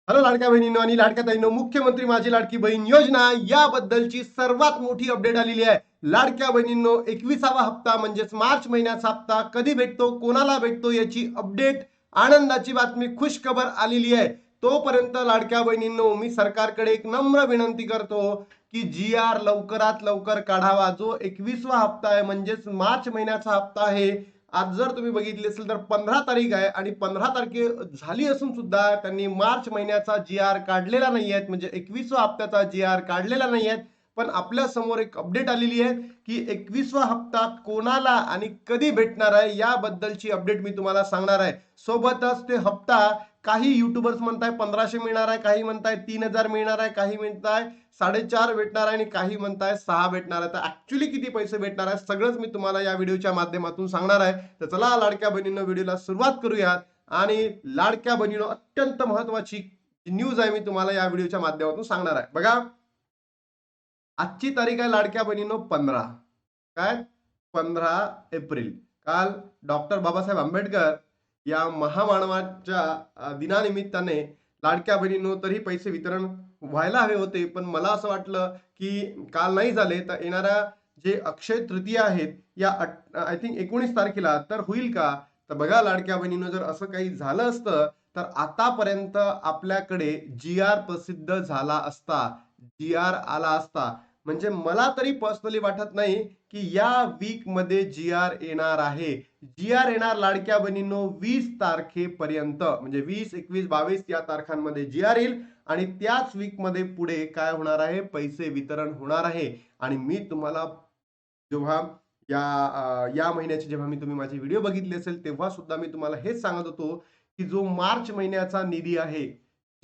Hello लाडक्या बहिणींनो आणि लाडक्या ताईंनो, मुख्यमंत्री माझी लाडकी बहीण योजना याबद्दलची सर्वात मोठी अपडेट आलेली आहे. लाडक्या बहिणींनो, 21वा हप्ता म्हणजेच मार्च महिन्याचा हप्ता कधी भेटतो, कोणाला भेटतो याची अपडेट, आनंदाची बातमी, खुश खबर आलेली आहे. तोपर्यंत लाडक्या बहिणींनो, मी सरकारकडे एक नम्र विनंती करतो की जी आर लवकरात लवकर काढावा. जो 21वा हप्ता आहे म्हणजेच मार्च महिन्याचा हप्ता आहे, आज जर तुम्ही बघितले असेल तर 15 तारीख आहे आणि 15 तारखे झाली असून सुद्धा त्यांनी मार्च महिन्याचा जी आर काढलेला नाही आहे, म्हणजे 21व्या हप्त्याचा जी आर काढलेला नाही आहे. पण आपल्या समोर एक अपडेट आलेली आहे की 21वा हप्ता कोणाला आणि कधी भेटणार आहे याबद्दलची अपडेट मी तुम्हाला सांगणार आहे. सोबतच ते हप्ता, काही युट्यूबर्स म्हणताय 1500 मिळणार आहे, काही म्हणताय 3000 मिळणार आहे, काही म्हणताय 4.5 भेटणार आहे आणि काही म्हणताय 6 भेटणार आहे. तर ऍक्च्युली किती पैसे भेटणार आहे सगळंच मी तुम्हाला या व्हिडिओच्या माध्यमातून सांगणार आहे. तर चला लाडक्या बहिणींनो, व्हिडिओला सुरुवात करूयात. आणि लाडक्या बहिणींनो, अत्यंत महत्वाची न्यूज आहे, मी तुम्हाला या व्हिडिओच्या माध्यमातून सांगणार आहे. बघा, आजची तारीख आहे लाडक्या बहिणींनो 15. काय? 15 एप्रिल. काल डॉक्टर बाबासाहेब आंबेडकर या महामानवाच्या दिनानिमित्ताने लाडक्या बहिणींनो तरी पैसे वितरण व्हायला हवे होते, पण मला असं वाटलं की काल नाही झाले तर येणाऱ्या जे अक्षय तृतीया आहेत या आय थिंक 19 तारखेला तर होईल का? तर बघा लाडक्या बहिणींनो, जर असं काही झालं असतं तर आतापर्यंत आपल्याकडे जी आर प्रसिद्ध झाला असता, जी आर आला असता. म्हणजे मला तरी पर्सनली वाटत नाही की या वीक मध्ये जी आर येणार आहे. जी आर येणार लाडक्या बहिणींनो 20 तारखेपर्यंत, म्हणजे 20, 21, 22 या तारखांमध्ये जी आर येईल आणि त्याच वीक मध्ये पुढे काय होणार आहे, पैसे वितरण होणार आहे. आणि मी तुम्हाला जेव्हा या महिन्याची जेव्हा मी तुम्ही माझी व्हिडिओ बघितली असेल तेव्हा सुद्धा मी तुम्हाला हेच सांगत होतो की जो मार्च महिन्याचा निधी आहे,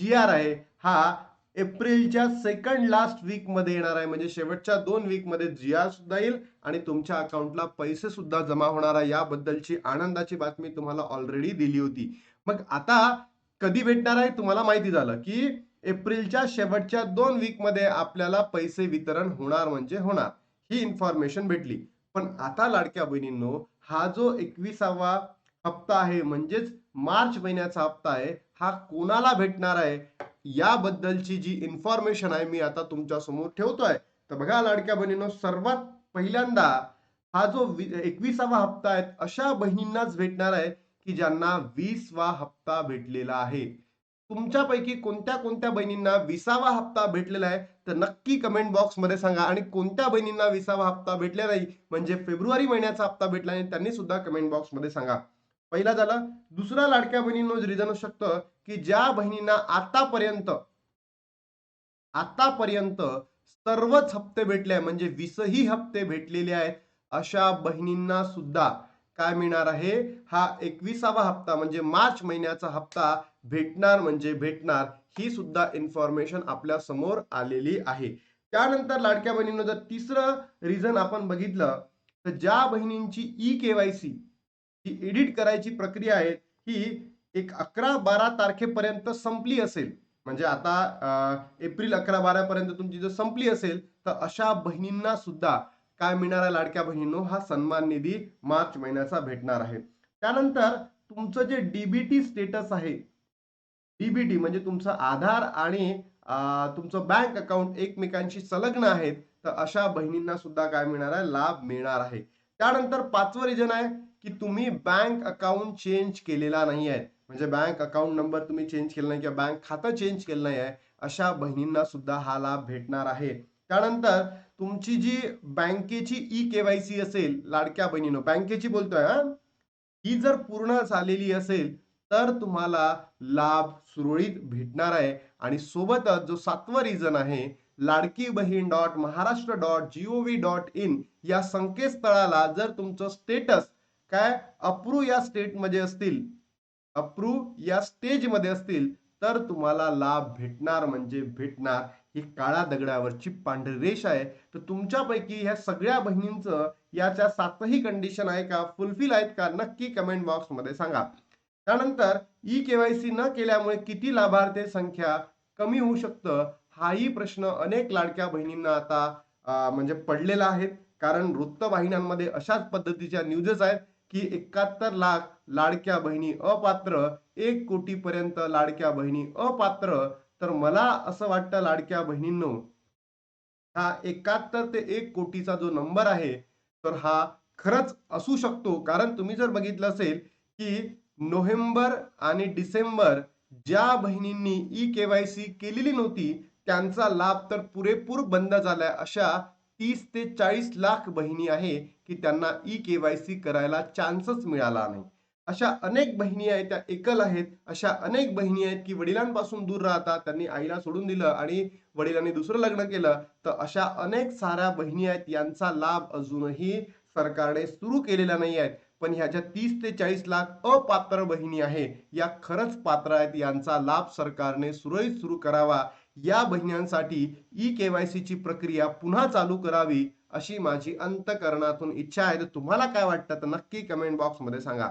जी आर आहे, हा एप्रिलच्या सेकंड लास्ट वीक मध्ये येणार आहे. म्हणजे शेवटच्या 2 वीक मध्ये जी आर सुद्धा येईल आणि तुमच्या अकाउंटला पैसे सुद्धा जमा होणार आहे. याबद्दलची आनंदाची बातमी तुम्हाला ऑलरेडी दिली होती. मग आता कधी भेटणार आहे तुम्हाला माहिती झालं की एप्रिलच्या शेवटच्या 2 वीक मध्ये आपल्याला पैसे वितरण होणार म्हणजे होणार, ही इन्फॉर्मेशन भेटली. पण आता लाडक्या बहिणींनो, हा जो 21वा हप्ता आहे म्हणजेच मार्च महिन्याचा हप्ता आहे, हा कोणाला भेटणार आहे याबद्दलची जी इन्फॉर्मेशन आहे मी आता तुमच्या समोर ठेवतोय. तर बघा लाडक्या बहिणींनो, सर्वात पहिल्यांदा हा जो 21वा हप्ता आहे अशा बहिणींनाच भेटणार आहे की ज्यांना 20वा हप्ता भेटलेला आहे. तुमच्यापैकी कोणत्या कोणत्या बहिणींना 20वा हप्ता भेटलेला आहे तर नक्की कमेंट बॉक्स मध्ये सांगा. आणि कोणत्या बहिणींना 20वा हप्ता भेटला नाही, म्हणजे फेब्रुवारी महिन्याचा हप्ता भेटला नाही, त्यांनी सुद्धा कमेंट बॉक्स मध्ये सांगा. पहिला झाला. दुसरा लाडक्या बहिणींनो रिझन असू शकतं की ज्या बहिणींना आतापर्यंत सर्वच हप्ते भेटले, म्हणजे 20ही हप्ते भेटलेले आहेत, अशा बहिणींना सुद्धा काय मिळणार आहे, हा 21वा हप्ता म्हणजे मार्च महिन्याचा हप्ता भेटणार म्हणजे भेटणार. ही सुद्धा इन्फॉर्मेशन आपल्या समोर आलेली आहे. त्यानंतर लाडक्या बहिणींनो, जर तिसरं रिझन आपण बघितलं तर ज्या बहिणींची ई केवायसी ही एडिट करायची प्रक्रिया आहे, ही एक 11-12 तारखेपर्यंत संपली असेल, म्हणजे आता एप्रिल 11-12 पर्यंत तुमची जर संपली असेल तर अशा बहिणींना सुद्धा काय मिळणार आहे लाडक्या बहिणींनो, हा सन्मान निधी मार्च महिन्याचा भेटणार आहे. त्यानंतर तुमचं जे डीबीटी स्टेटस आहे, डीबीटी म्हणजे तुमचं आधार आणि तुमचं बँक अकाउंट एकमेकांशी संलग्न आहेत, तर अशा बहिणींना सुद्धा काय मिळणार आहे, लाभ मिळणार आहे. त्यानंतर पाचवं रिजन आहे की तुम्ही बँक अकाउंट चेंज केलेला नाही आहे, म्हणजे बँक अकाउंट नंबर तुम्ही चेंज केला नाही किंवा बँक खातं चेंज केलं नाही आहे, अशा बहिणींना सुद्धा हा लाभ भेटणार आहे. त्यानंतर तुमची जी बँकेची ई केवायसी असेल लाडक्या बहिणीनो, बँकेची बोलतोय हा, ही जर पूर्ण झालेली असेल तर तुम्हाला लाभ सुरळीत भेटणार आहे. आणि सोबतच जो 7वं रिझन आहे, लाडकी बहीण .महाराष्ट्र.gov.in या संकेतस्थळाला जर तुमचं स्टेटस काय अप्रूव्ह या स्टेटमध्ये असतील, अप्रूव्ह या स्टेजमध्ये असतील, तर तुम्हाला लाभ भेटणार म्हणजे भेटणार. ही काळ्या दगडावरची पांढरी रेष आहे. तर तुमच्यापैकी ह्या सगळ्या बहिणींचं याच्या 7ही कंडिशन आहे का, फुलफिल आहेत का, नक्की कमेंट बॉक्स मध्ये सांगा. त्यानंतर ई केवायसी न केल्यामुळे किती लाभार्थी संख्या कमी होऊ शकतं, हाही प्रश्न अनेक लाडक्या बहिणींना आता म्हणजे पडलेला आहे. कारण वृत्तवाहिन्यांमध्ये अशाच पद्धतीच्या न्यूजेस आहेत की 71 लाख लाडक्या बहिणी अपात्र, 1 कोटी पर्यंत लाडक्या बहिणी अपात्र. तर मला असं वाटतं लाडक्या बहिणींनो, हा 71 ते 1 कोटीचा जो नंबर आहे, तर हा खरंच असू शकतो. कारण तुम्ही जर बघितलं असेल, की नोव्हेंबर आणि डिसेंबर ज्या बहिणींनी ई-के-वाय-सी केलेली नव्हती, त्यांचा लाभ तर पुरेपूर बंद झालाय. अशा 30 ते 40 लाख बहिणी आहे, की त्यांना ई-के-वाय-सी करायला चान्सच मिळाला नाही. अशा अनेक बहिणी आहेत, त्या एकल आहेत. अशा अनेक बहिणी आहेत, की वडिलांपासून दूर राहतात. त्यांनी आईला सोडून दिलं आणि वडिलांनी दुसरं लग्न केलं. तर अशा अनेक साऱ्या बहिणी आहेत, यांचा लाभ अजूनही सरकारने सुरू केलेला नाही आहे. पण ह्या ज्या 30 ते 40 लाख अपात्र बहिणी आहे, या खरंच पात्र आहेत. यांचा लाभ सरकारने सुरळीत सुरू करावा. या बहिणींसाठी ई-के-वाय-सी ची प्रक्रिया पुन्हा चालू करावी, अशी माझी अंतःकरणातून इच्छा आहे. तर तुम्हाला काय वाटतं? तर नक्की कमेंट बॉक्समध्ये सांगा.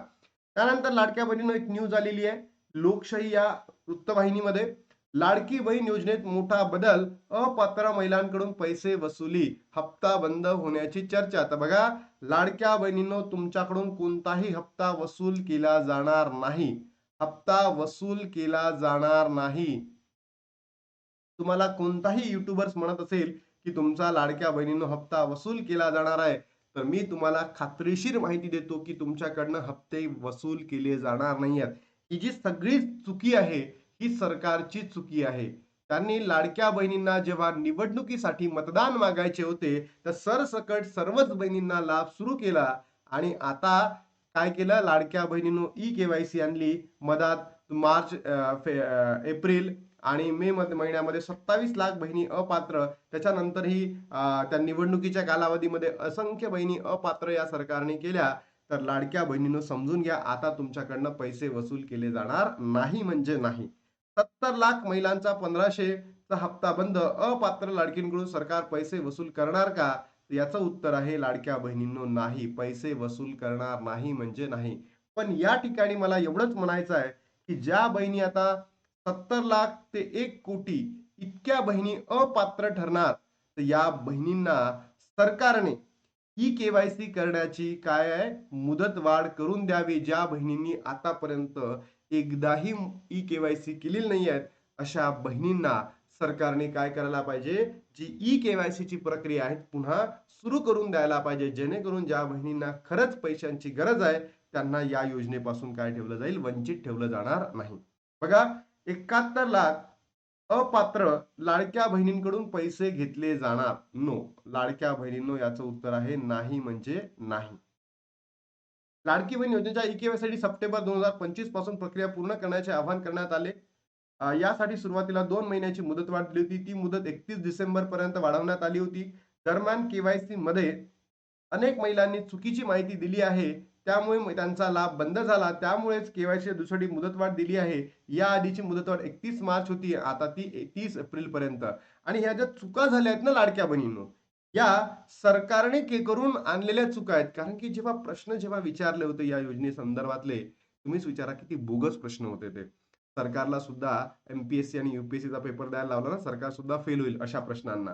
त्यानंतर लाडक्या बहिणींनो एक न्यूज आलेली आहे. लोकशाही या वृत्तवाहिनीमध्ये लाडकी बहीण योजनेत मोठा बदल, अपात्र महिलांकडून पैसे वसुली, हप्ता बंद होण्याची चर्चा. तर बघा, लाडक्या बहिणींनो, तुमच्याकडून कोणताही हप्ता वसूल केला जाणार नाही. हप्ता वसूल केला जाणार नाही. तुम्हाला कोणताही युट्यूबर्स म्हणत असेल, की तुमचा लाडक्या बहिणींनो हप्ता वसूल केला जाणार आहे, तर मी तुम्हाला खात्रीशीर माहिती देतो, की तुमच्याकडनं हप्ते वसूल केले जाणार नाही आहेत. ही जी सगळी चुकी आहे, ही सरकारची चुकी आहे. त्यांनी लाडक्या बहिणींना जेव्हा निवडणुकीसाठी मतदान मागायचे होते, तर सरसकट सर्वच बहिणींना लाभ सुरू केला आणि आता काय केलं? लाडक्या बहिणींनो ई-के-वाय-सी आणली. मधात मार्च, एप्रिल आणि मे महिन्यामध्ये 27 लाख बहिणी अपात्र. त्याच्यानंतरही त्या निवडणुकीच्या कालावधीमध्ये असंख्य बहिणी अपात्र या सरकारने केल्या. तर लाडक्या बहिणींनो समजून घ्या, आता तुमच्याकडनं पैसे वसूल केले जाणार नाही म्हणजे नाही. 70 लाख महिलांचा 1500 चा हप्ता बंद, अपात्र लाडकींकडून सरकार पैसे वसूल करणार का? याचं उत्तर आहे लाडक्या बहिणींनो, नाही. पैसे वसूल करणार नाही म्हणजे नाही. पण या ठिकाणी मला एवढंच म्हणायचं आहे, की ज्या बहिणी आता 70 लाख ते 1 कोटी इतक्या बहिणी अपात्र ठरणार, तर या बहिणींना सरकारने ई-के-वाय-सी करण्याची काय आहे, मुदतवाढ करून द्यावी. ज्या बहिणींनी आतापर्यंत एकदाही ई-के-वाय-सी केलेली नाही आहे, अशा बहिणींना सरकारने काय करायला पाहिजे, जी ई-के-वाय-सी ची प्रक्रिया आहे पुन्हा सुरू करून द्यायला पाहिजे. जेणेकरून ज्या बहिणींना खरंच पैशांची गरज आहे, त्यांना या योजनेपासून काय ठेवलं जाईल, वंचित ठेवलं जाणार नाही. बघा, 71 लाख अपात्र लाडक्या बहिणींकडून पैसे घेतले जाणार. नो. लाडक्या बहिणींनो, याचं उत्तर आहे नाही म्हणजे नाही. लाडकी बहीण योजनेच्या ई-के-वाय-सी सप्टेंबर 2025 पासून प्रक्रिया पूर्ण करण्याचे आवाहन करण्यात आले. यासाठी सुरुवातीला 2 महिन्याची मुदतवाढ दिली होती. ती मुदत 31 डिसेंबर पर्यंत वाढवण्यात आली होती. दरम्यान के-वाय-सी मध्ये अनेक महिलांनी चुकीची माहिती दिली आहे. त्यामुळे त्यांचा लाभ बंद झाला. त्यामुळेच के-वाय-सी दुसरी मुदतवाढ दिली आहे. या आधीची मुदतवाढ 31 मार्च होती. आता ती 30 एप्रिल पर्यंत. आणि ह्या ज्या चुका झाल्या आहेत ना लाडक्या बहिणींनो, या सरकारने करून आणलेल्या चुका आहेत. कारण की जेव्हा विचारले होते या योजनेसंदर्भातले, तुम्हीच विचारा किती बोगस प्रश्न होते ते. सरकारला सुद्धा एम-पी-एस-सी आणि यू-पी-एस-सीचा पेपर द्यायला लावला ना, सरकार सुद्धा फेल होईल अशा प्रश्नांना.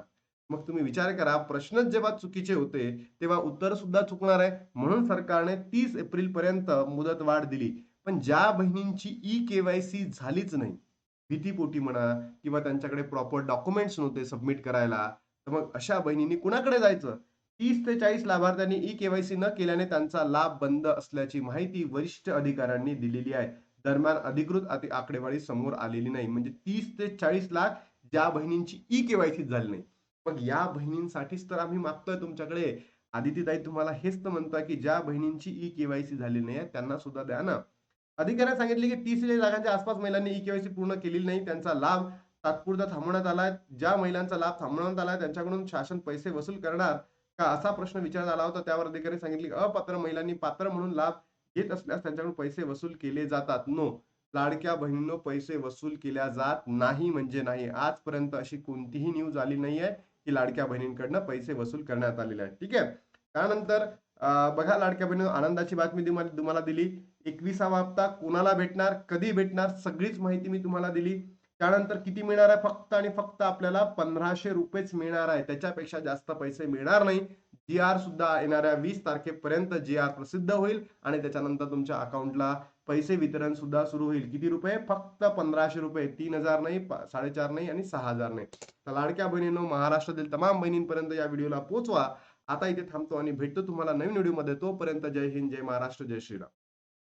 मग तुम्ही विचार करा, प्रश्नच जेव्हा चुकीचे होते, तेव्हा उत्तर सुद्धा चुकणार आहे. म्हणून सरकारने 30 एप्रिल पर्यंत मुदतवाढ दिली. पण ज्या बहिणींची ई-के-वाय-सी झालीच नाही, भीतीपोटी म्हणा किंवा त्यांच्याकडे प्रॉपर डॉक्युमेंट्स नव्हते सबमिट करायला, तर मग अशा बहिणींनी कुणाकडे जायचं? 30 ते 40 लाभार्थ्यांनी ई-के-वाय-सी न केल्याने त्यांचा लाभ बंद असल्याची माहिती वरिष्ठ अधिकाऱ्यांनी दिलेली आहे. दरम्यान अधिकृत आकडेवारी समोर आलेली नाही. म्हणजे 30 ते 40 लाख ज्या बहिणींची ई-के-वाय-सी झाली नाही. मग या बहिणींसाठीच तर आम्ही मागतोय तुमच्याकडे. आदितीताई, तुम्हाला हेच तर म्हणतोय, की ज्या बहिणींची ई-के-वाय-सी झालेली नाही त्यांना सुद्धा द्या ना. अधिकाऱ्यांनी सांगितले, की 30 लाखांच्या आसपास महिलांनी ई-के-वाय-सी पूर्ण केलेली नाही. त्यांचा लाभ तात्पुरता थांबवण्यात आलाय. ज्या महिलांचा लाभ थांबवण्यात आलाय त्यांच्याकडून शासन पैसे वसूल करणार का, असा प्रश्न विचारण्यात आला होता. त्यावर अधिकाऱ्यांनी सांगितले, की अपात्र महिलांनी पात्र म्हणून लाभ घेत असल्यास त्यांच्याकडून पैसे वसूल केले जातात. नो. लाडक्या बहिणींनो, पैसे वसूल केल्या जात नाही म्हणजे नाही. आजपर्यंत अशी कोणतीही न्यूज आली नाहीये, की लाडक्या बहिणींकडनं पैसे वसूल करण्यात आलेले आहेत. ठीक आहे. त्यानंतर बघा लाडक्या बहिणींनो, आनंदाची बातमी तुम्हाला दिली. 21वा हप्ता कोणाला भेटणार, कधी भेटणार, सगळीच माहिती मी तुम्हाला दिली. त्यानंतर किती मिळणार आहे? फक्त आणि फक्त आपल्याला ₹1500 मिळणार आहे. त्याच्यापेक्षा जास्त पैसे मिळणार नाही. जी आर सुद्धा येणाऱ्या 20 तारखेपर्यंत जी आर प्रसिद्ध होईल आणि त्याच्यानंतर तुमच्या अकाउंटला पैसे वितरण सुद्धा सुरू होईल. किती रुपये? फक्त 1500 रुपये. 3000 नाही, 4,500 नाही आणि 6000 नाही. तर लाडक्या बहिणींनो, महाराष्ट्रातील तमाम बहिणींपर्यंत या व्हिडिओला पोहोचवा. आता इथे थांबतो आणि भेटतो तुम्हाला नवीन व्हिडिओमध्ये. तोपर्यंत जय हिंद, जय महाराष्ट्र, जय श्रीराम.